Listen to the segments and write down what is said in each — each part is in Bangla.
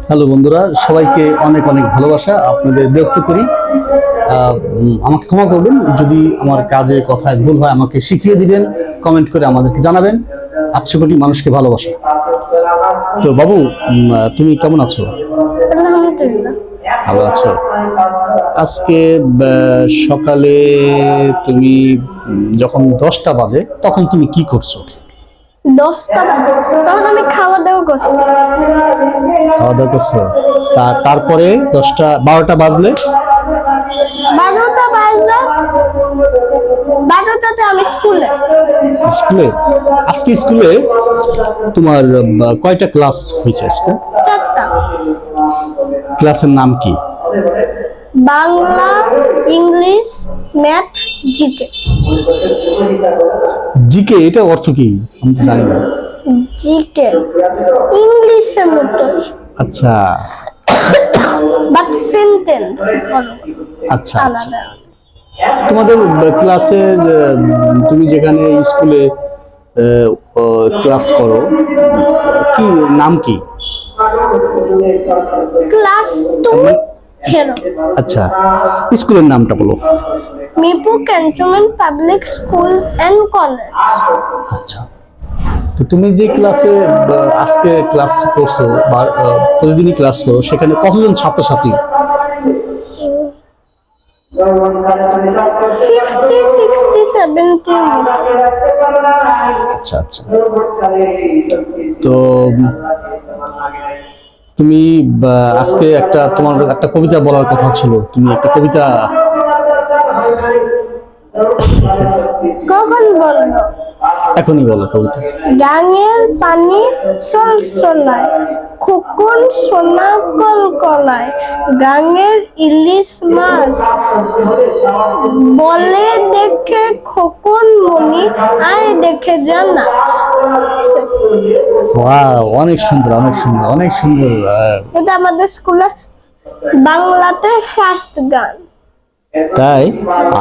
হ্যালো বন্ধুরা, সবাইকে অনেক অনেক ভালোবাসা। আপনাদের বিরক্ত করি, আমাকে ক্ষমা করবেন যদি আমার কাজে কথায় ভুল হয়। আমাকে শিখিয়ে দিবেন, কমেন্ট করে আমাদেরকে জানাবেন। 800 কোটি মানুষকে ভালোবাসা। তো বাবু, তুমি কেমন আছো? আলহামদুলিল্লাহ। ভালো আছো? আজকে সকালে তুমি যখন 10টা বাজে তখন তুমি কি করছো? 10টা বাজে তখন আমি খাওয়া দাওয়া করছি। খাওয়া দাওয়া করছো? তারপরে 12টা বাজলে? 12টা বাজে, 12টাতে আমি স্কুলে। স্কুলে? আজকে স্কুলে তোমার কয়টা ক্লাস হয়েছে আজকে? 4টা। ক্লাসের নাম কি? Bangla, English, math, GK. GK এটা অর্থ কি? আমি তো জানি না। জিকে ইংলিশের মতোই, আচ্ছা বাট সেন্টেন্স আচ্ছা আচ্ছা। আলাদা। তোমাদের ক্লাসের তুমি যেখানে স্কুলে ক্লাস করো, কি নাম কি? ক্লাস 2 হেরো। আচ্ছা, স্কুলের নামটা বলো। Mirpur cantonment public school and college. আচ্ছা, তো তুমি যে ক্লাসে আজকে ক্লাস করছো বা প্রতিদিনই ক্লাস করো, সেখানে কতজন ছাত্রছাত্রী? 50, 60, 70 আচ্ছা আচ্ছা। তো তুমি আজকে তোমার একটা কবিতা বলার কথা ছিল, তুমি একটা কবিতা কখন বলবো? এখনই বলো কবিতা। গাঙের পানি সলসলায়, খোকন সোনা কলকলায়, গাঙের ইলিশ মাছ বলে দেখে খোকন মনি, আয় দেখে যা নাচ। শেষ। ওয়াও, অনেক সুন্দর অনেক সুন্দর অনেক সুন্দর। এটা আমাদের স্কুলে বাংলাতে ফার্স্ট গান। তাই?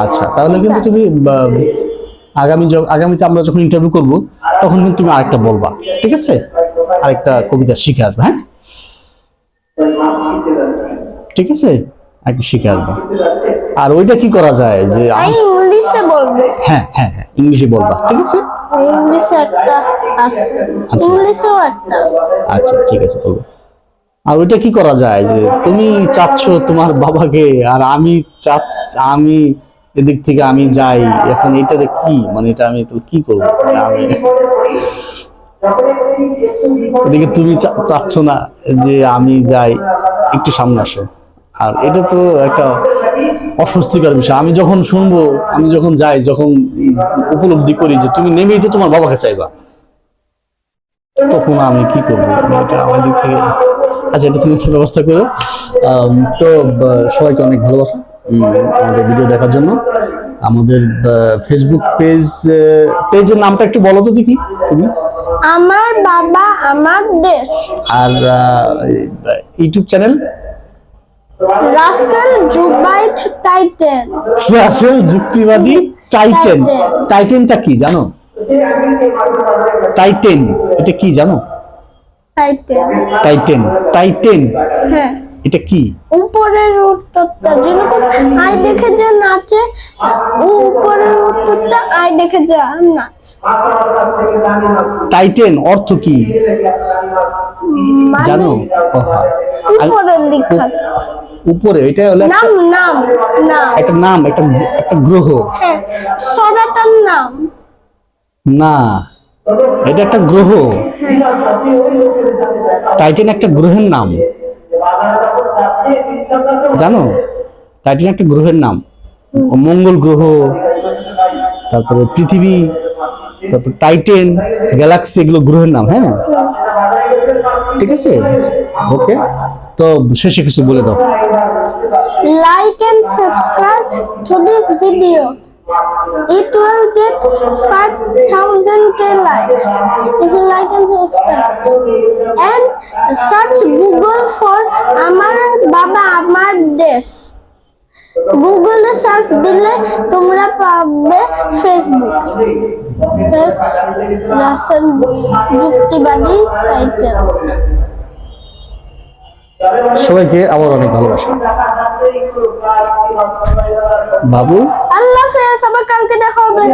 আচ্ছা, তাহলে কিন্তু তুমি আগামীতে আমরা যখন ইন্টারভিউ করব তখন কিন্তু তুমি আরেকটা বলবা, ঠিক আছে? আরেকটা কবিতা শিখে আসবে, হ্যাঁ? ঠিক আছে, আরেকটা শিখে আসবা। আর ওইটা কি করা যায় যে আমি ইংলিশে বলবো। হ্যাঁ হ্যাঁ হ্যাঁ, ইংলিশে বলবা, ঠিক আছে? ইংলিশে একটা আছে, আচ্ছা। ইংলিশেও একটা আছে। আচ্ছা ঠিক আছে, বলবো। আর ওইটা কি করা যায় যে তুমি চাচ্ছ তোমার বাবাকে, আর আমি এদিক থেকে আমি যাই, এখন এটারে কি মানে এটা আমি তো কি করবো? মানে আমি এদিকে তুমি চাচ্ছ না যে আমি যাই, একটু সামনে আসো। আর এটা তো একটা অস্বস্তিকর বিষয়। আমি যখন শুনবো, আমি যখন যাই, যখন উপলব্ধি করি যে তুমি নেমেই তো তোমার বাবাকে চাইবা, তখন আমি কি করবো? এটা আমার দিক থেকে। আচ্ছা, এটা তুমি একটা ব্যবস্থা করো। তো সবাইকে অনেক ভালোবাসা আমাদের ভিডিও দেখার জন্য। আমাদের ফেসবুক পেজের নামটা একটু বলো তো দেখি তুমি। আমার বাবা আমার দেশ। আর ইউটিউব চ্যানেল? রাসেল জুবাইর টাইটেন। রাসেল যুক্তিবাদী টাইটেন। টাইটেনটা কি জানো? টাইটেন এটা কি জানো? টাইটেন। টাইটেন টাইটেন হ্যাঁ, এটা কি? উপরের উত্তরটা যেরকম আয় দেখে যা নাচে, উপরের উত্তরটা আয় দেখে যা নাচ। টাইটেন অর্থ কি মানে জানো? উপরের লেখাটা উপরে, এটা হলো নাম, নাম, নাম। একটা নাম, একটা গ্রহ। হ্যাঁ, সরাটার নাম না, এটা একটা গ্রহ। টাইটেন একটা গ্রহের নাম, জানো? টাইটেন একটা গ্রহের নাম। মঙ্গল গ্রহ, তারপরে পৃথিবী, তারপর টাইটেন, গ্যালাক্সি, এগুলো গ্রহের নাম। হ্যাঁ, ঠিক আছে, ওকে। তো শেষে কিছু বলে দাও। Like and subscribe to this video. It will get 5000k likes if you like and subscribe. And search Google for Amar Baba Amar Desh. গুগলে সার্চ দিলে তোমরা পাবে ফেসবুক রাসেল যুক্তিবাদী টাইটেল। সবাইকে আবার অনেক ভালোবাসা। বাবু আল্লাহ হাফেজ, আবার কালকে দেখা হবে।